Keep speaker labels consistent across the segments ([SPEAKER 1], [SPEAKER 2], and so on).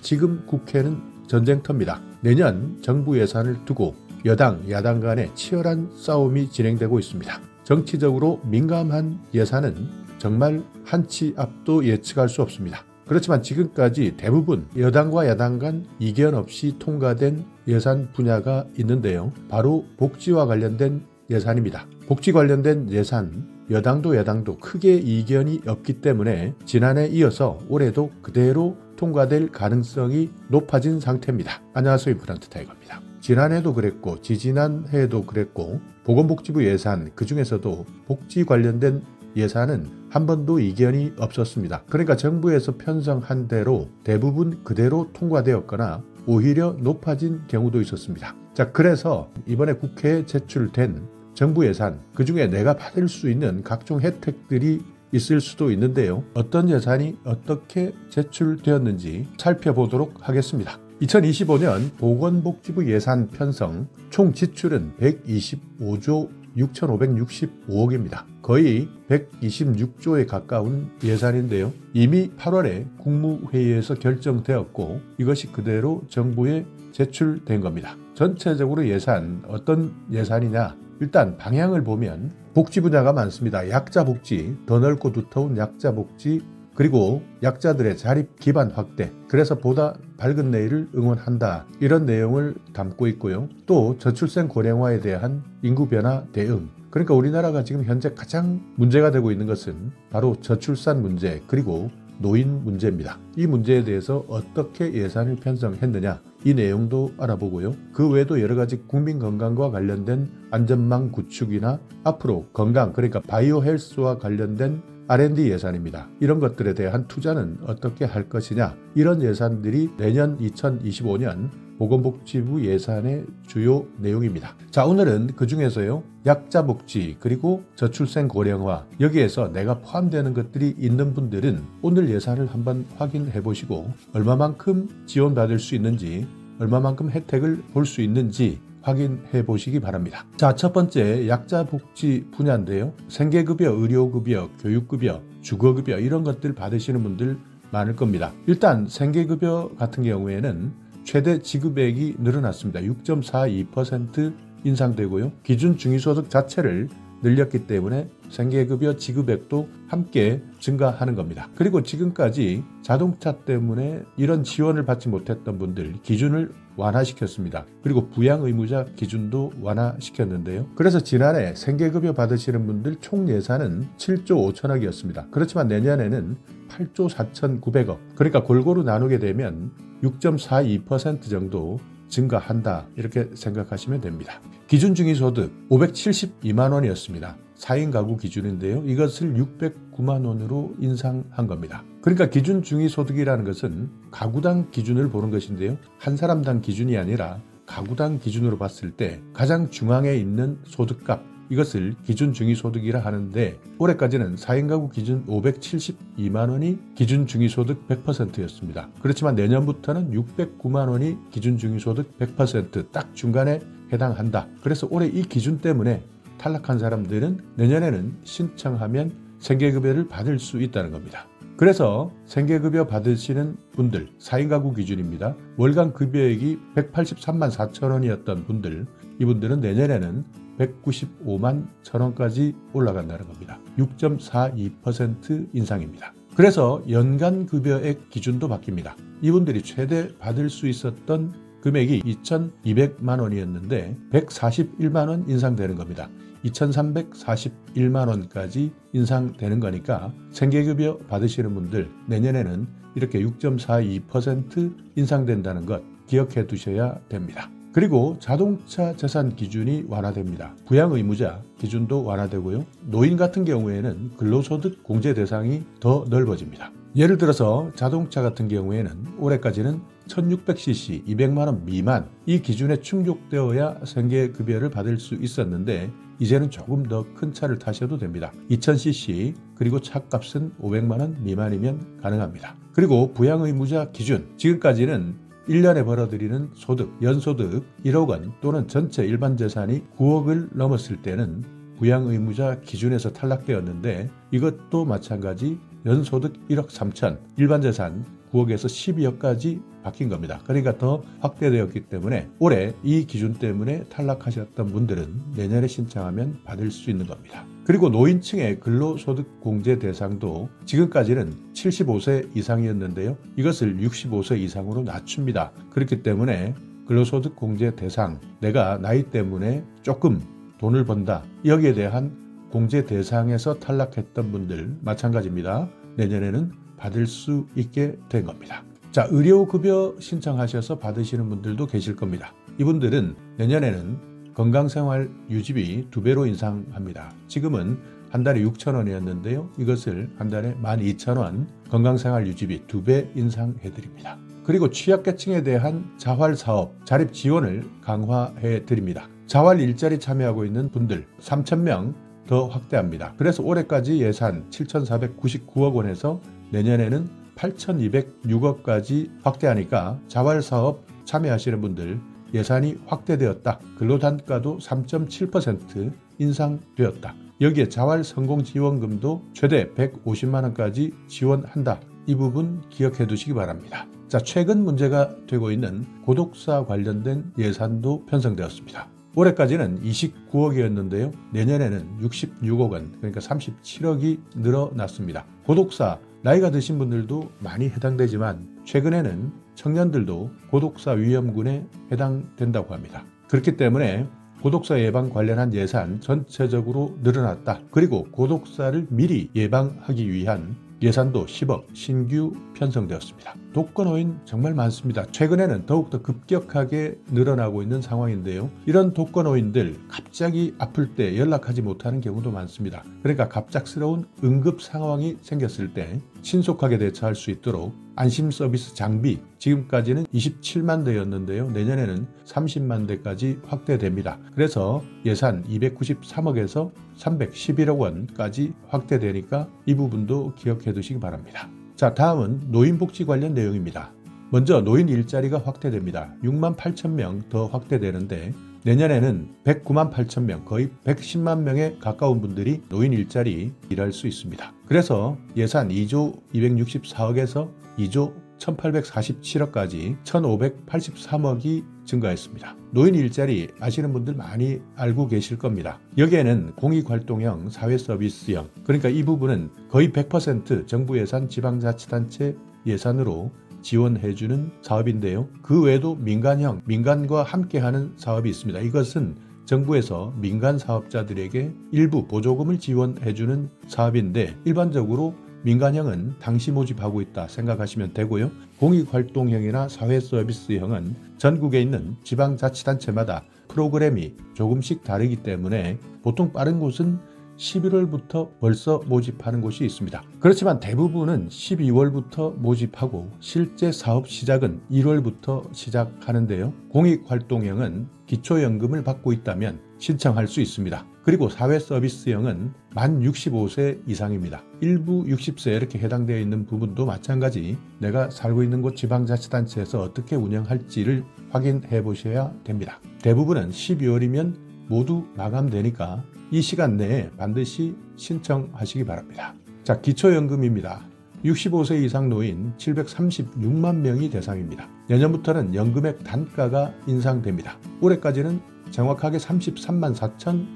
[SPEAKER 1] 지금 국회는 전쟁터입니다. 내년 정부 예산을 두고 여당, 야당 간에 치열한 싸움이 진행되고 있습니다. 정치적으로 민감한 예산은 정말 한 치 앞도 예측할 수 없습니다. 그렇지만 지금까지 대부분 여당과 야당 간 이견 없이 통과된 예산 분야가 있는데요. 바로 복지와 관련된 예산입니다. 복지 관련된 예산, 여당도 야당도 크게 이견이 없기 때문에 지난해 이어서 올해도 그대로 통과될 가능성이 높아진 상태입니다. 안녕하세요, 임플란트 타이거입니다. 지난해도 그랬고 지지난해에도 그랬고 보건복지부 예산, 그중에서도 복지 관련된 예산은 한 번도 이견이 없었습니다. 그러니까 정부에서 편성한 대로 대부분 그대로 통과되었거나 오히려 높아진 경우도 있었습니다. 자, 그래서 이번에 국회에 제출된 정부 예산, 그중에 내가 받을 수 있는 각종 혜택들이 있을 수도 있는데요. 어떤 예산이 어떻게 제출되었는지 살펴보도록 하겠습니다. 2025년 보건복지부 예산 편성 총 지출은 125조 6,565억입니다. 거의 126조에 가까운 예산인데요. 이미 8월에 국무회의에서 결정되었고 이것이 그대로 정부에 제출된 겁니다. 전체적으로 예산, 어떤 예산이냐? 일단 방향을 보면 복지 분야가 많습니다. 약자 복지, 더 넓고 두터운 약자 복지, 그리고 약자들의 자립 기반 확대, 그래서 보다 밝은 내일을 응원한다, 이런 내용을 담고 있고요. 또 저출생 고령화에 대한 인구 변화 대응, 그러니까 우리나라가 지금 현재 가장 문제가 되고 있는 것은 바로 저출산 문제, 그리고 노인 문제입니다. 이 문제에 대해서 어떻게 예산을 편성했느냐, 이 내용도 알아보고요. 그 외에도 여러 가지 국민 건강과 관련된 안전망 구축이나 앞으로 건강, 그러니까 바이오 헬스와 관련된 R&D 예산입니다. 이런 것들에 대한 투자는 어떻게 할 것이냐, 이런 예산들이 내년 2025년 보건복지부 예산의 주요 내용입니다. 자, 오늘은 그중에서요, 약자복지, 그리고 저출생 고령화, 여기에서 내가 포함되는 것들이 있는 분들은 오늘 예산을 한번 확인해 보시고 얼마만큼 지원받을 수 있는지, 얼마만큼 혜택을 볼 수 있는지 확인해 보시기 바랍니다. 자, 첫 번째 약자복지 분야인데요. 생계급여, 의료급여, 교육급여, 주거급여, 이런 것들 받으시는 분들 많을 겁니다. 일단 생계급여 같은 경우에는 최대 지급액이 늘어났습니다. 6.42% 인상되고요. 기준 중위소득 자체를 늘렸기 때문에 생계급여 지급액도 함께 증가하는 겁니다. 그리고 지금까지 자동차 때문에 이런 지원을 받지 못했던 분들 기준을 완화시켰습니다. 그리고 부양의무자 기준도 완화시켰는데요. 그래서 지난해 생계급여 받으시는 분들 총 예산은 7조 5천억이었습니다. 그렇지만 내년에는 8조 4,900억, 그러니까 골고루 나누게 되면 6.42% 정도 증가한다, 이렇게 생각하시면 됩니다. 기준 중위소득 572만 원이었습니다. 4인 가구 기준인데요. 이것을 609만 원으로 인상한 겁니다. 그러니까 기준 중위소득이라는 것은 가구당 기준을 보는 것인데요. 한 사람당 기준이 아니라 가구당 기준으로 봤을 때 가장 중앙에 있는 소득값, 이것을 기준 중위소득이라 하는데 올해까지는 4인 가구 기준 572만 원이 기준 중위소득 100%였습니다. 그렇지만 내년부터는 609만 원이 기준 중위소득 100%, 딱 중간에 해당한다. 그래서 올해 이 기준 때문에 탈락한 사람들은 내년에는 신청하면 생계급여를 받을 수 있다는 겁니다. 그래서 생계급여 받으시는 분들, 4인 가구 기준입니다. 월간 급여액이 183만 4천 원이었던 분들, 이분들은 내년에는 195만 1천 원까지 올라간다는 겁니다. 6.42% 인상입니다. 그래서 연간 급여액 기준도 바뀝니다. 이분들이 최대 받을 수 있었던 금액이 2,200만 원이었는데 141만 원 인상되는 겁니다. 2,341만 원까지 인상되는 거니까 생계급여 받으시는 분들 내년에는 이렇게 6.42% 인상된다는 것 기억해 두셔야 됩니다. 그리고 자동차 재산 기준이 완화됩니다. 부양의무자 기준도 완화되고요. 노인 같은 경우에는 근로소득 공제 대상이 더 넓어집니다. 예를 들어서 자동차 같은 경우에는 올해까지는 1600cc 200만 원 미만, 이 기준에 충족되어야 생계급여를 받을 수 있었는데 이제는 조금 더 큰 차를 타셔도 됩니다. 2000cc, 그리고 차값은 500만 원 미만이면 가능합니다. 그리고 부양의무자 기준, 지금까지는 1년에 벌어들이는 소득, 연소득 1억 원 또는 전체 일반 재산이 9억을 넘었을 때는 부양의무자 기준에서 탈락되었는데 이것도 마찬가지 연소득 1억 3천, 일반 재산 9억에서 12억까지 바뀐 겁니다. 그러니까 더 확대되었기 때문에 올해 이 기준 때문에 탈락하셨던 분들은 내년에 신청하면 받을 수 있는 겁니다. 그리고 노인층의 근로소득 공제 대상도 지금까지는 75세 이상이었는데요. 이것을 65세 이상으로 낮춥니다. 그렇기 때문에 근로소득 공제 대상, 내가 나이 때문에 조금 돈을 번다, 여기에 대한 공제 대상에서 탈락했던 분들 마찬가지입니다. 내년에는 받을 수 있게 된 겁니다. 자, 의료급여 신청하셔서 받으시는 분들도 계실 겁니다. 이분들은 내년에는 건강생활 유지비 2배로 인상합니다. 지금은 한 달에 6,000원이었는데요. 이것을 한 달에 12,000원 건강생활 유지비 2배 인상해드립니다. 그리고 취약계층에 대한 자활사업, 자립 지원을 강화해드립니다. 자활 일자리 참여하고 있는 분들 3,000명 더 확대합니다. 그래서 올해까지 예산 7,499억 원에서 내년에는 8,206억까지 확대하니까 자활사업 참여하시는 분들 예산이 확대되었다. 근로단가도 3.7% 인상되었다. 여기에 자활성공지원금도 최대 150만 원까지 지원한다. 이 부분 기억해 두시기 바랍니다. 자, 최근 문제가 되고 있는 고독사 관련된 예산도 편성되었습니다. 올해까지는 29억이었는데요. 내년에는 66억 원, 그러니까 37억이 늘어났습니다. 고독사, 나이가 드신 분들도 많이 해당되지만 최근에는 청년들도 고독사 위험군에 해당된다고 합니다. 그렇기 때문에 고독사 예방 관련한 예산 전체적으로 늘어났다. 그리고 고독사를 미리 예방하기 위한 예산도 10억 신규 편성되었습니다. 독거노인 정말 많습니다. 최근에는 더욱더 급격하게 늘어나고 있는 상황인데요. 이런 독거노인들 갑자기 아플 때 연락하지 못하는 경우도 많습니다. 그러니까 갑작스러운 응급 상황이 생겼을 때 신속하게 대처할 수 있도록 안심 서비스 장비, 지금까지는 27만 대였는데요. 내년에는 30만 대까지 확대됩니다. 그래서 예산 293억에서 311억 원까지 확대되니까 이 부분도 기억해 두시기 바랍니다. 자, 다음은 노인복지 관련 내용입니다. 먼저 노인 일자리가 확대됩니다. 6만 8천 명 더 확대되는데 내년에는 109만 8천 명, 거의 110만 명에 가까운 분들이 노인 일자리 일할 수 있습니다. 그래서 예산 2조 264억에서 2조 1847억까지 1583억이 증가했습니다. 노인 일자리 아시는 분들 많이 알고 계실 겁니다. 여기에는 공익활동형, 사회서비스형, 그러니까 이 부분은 거의 100% 정부 예산, 지방자치단체 예산으로 지원해주는 사업인데요. 그 외에도 민간형, 민간과 함께하는 사업이 있습니다. 이것은 정부에서 민간 사업자들에게 일부 보조금을 지원해주는 사업인데 일반적으로 민간형은 당시 모집하고 있다 생각하시면 되고요. 공익활동형이나 사회서비스형은 전국에 있는 지방자치단체마다 프로그램이 조금씩 다르기 때문에 보통 빠른 곳은 11월부터 벌써 모집하는 곳이 있습니다. 그렇지만 대부분은 12월부터 모집하고 실제 사업 시작은 1월부터 시작하는데요. 공익활동형은 기초연금을 받고 있다면 신청할 수 있습니다. 그리고 사회서비스형은 만 65세 이상입니다. 일부 60세 이렇게 해당되어 있는 부분도 마찬가지 내가 살고 있는 곳 지방자치단체에서 어떻게 운영할지를 확인해 보셔야 됩니다. 대부분은 12월이면 모두 마감되니까 이 시간 내에 반드시 신청하시기 바랍니다. 자, 기초연금입니다. 65세 이상 노인 736만 명이 대상입니다. 내년부터는 연금액 단가가 인상됩니다. 올해까지는 정확하게 33만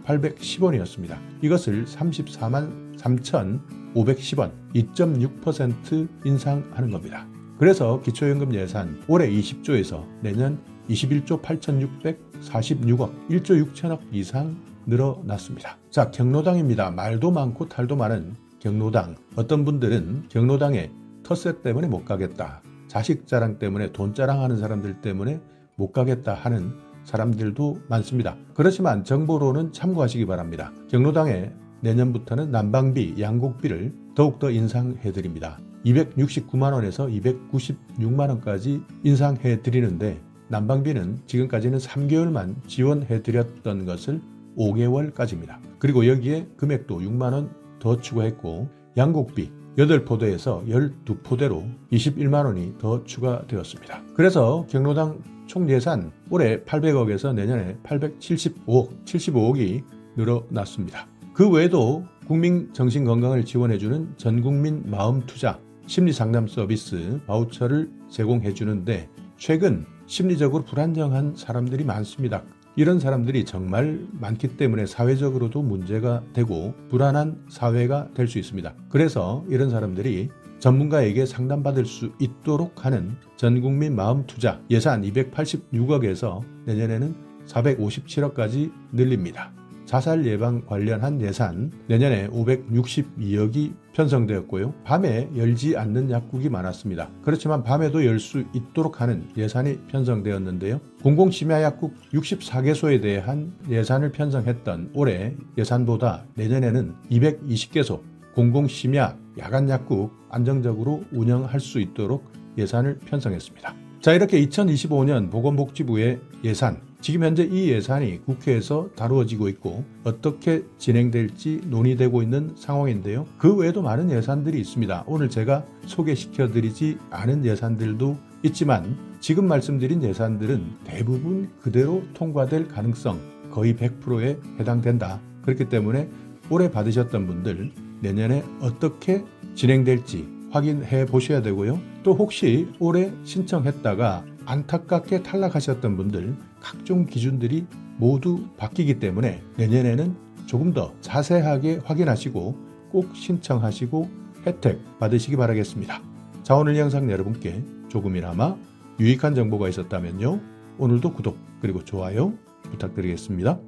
[SPEAKER 1] 4,810원이었습니다. 이것을 34만 3,510원, 2.6% 인상하는 겁니다. 그래서 기초연금 예산 올해 20조에서 내년 21조 8,646억, 1조 6천억 이상 늘어났습니다. 자, 경로당입니다. 말도 많고 탈도 많은 경로당. 어떤 분들은 경로당에 텃세 때문에 못 가겠다, 자식 자랑 때문에 돈 자랑하는 사람들 때문에 못 가겠다 하는 사람들도 많습니다. 그렇지만 정보로는 참고하시기 바랍니다. 경로당에 내년부터는 난방비, 양곡비를 더욱더 인상해 드립니다. 269만 원에서 296만 원까지 인상해 드리는데 난방비는 지금까지는 3개월만 지원해 드렸던 것을 5개월까지입니다. 그리고 여기에 금액도 6만 원 더 추가했고 양곡비 8포대에서 12포대로 21만 원이 더 추가되었습니다. 그래서 경로당 총 예산 올해 800억에서 내년에 875억, 75억이 늘어났습니다. 그 외에도 국민 정신건강을 지원해주는 전국민 마음투자 심리상담 서비스 바우처를 제공해 주는데 최근 심리적으로 불안정한 사람들이 많습니다. 이런 사람들이 정말 많기 때문에 사회적으로도 문제가 되고 불안한 사회가 될 수 있습니다. 그래서 이런 사람들이 전문가에게 상담받을 수 있도록 하는 전국민 마음투자 예산 286억에서 내년에는 457억까지 늘립니다. 자살 예방 관련한 예산 내년에 562억이 편성되었고요. 밤에 열지 않는 약국이 많았습니다. 그렇지만 밤에도 열 수 있도록 하는 예산이 편성되었는데요. 공공심야약국 64개소에 대한 예산을 편성했던 올해 예산보다 내년에는 220개소 공공심야 야간약국 안정적으로 운영할 수 있도록 예산을 편성했습니다. 자, 이렇게 2025년 보건복지부의 예산, 지금 현재 이 예산이 국회에서 다루어지고 있고 어떻게 진행될지 논의되고 있는 상황인데요. 그 외에도 많은 예산들이 있습니다. 오늘 제가 소개시켜드리지 않은 예산들도 있지만 지금 말씀드린 예산들은 대부분 그대로 통과될 가능성 거의 100%에 해당된다. 그렇기 때문에 올해 받으셨던 분들 내년에 어떻게 진행될지 확인해 보셔야 되고요. 또 혹시 올해 신청했다가 안타깝게 탈락하셨던 분들 각종 기준들이 모두 바뀌기 때문에 내년에는 조금 더 자세하게 확인하시고 꼭 신청하시고 혜택 받으시기 바라겠습니다. 자, 오늘 영상 여러분께 조금이나마 유익한 정보가 있었다면요. 오늘도 구독 그리고 좋아요 부탁드리겠습니다.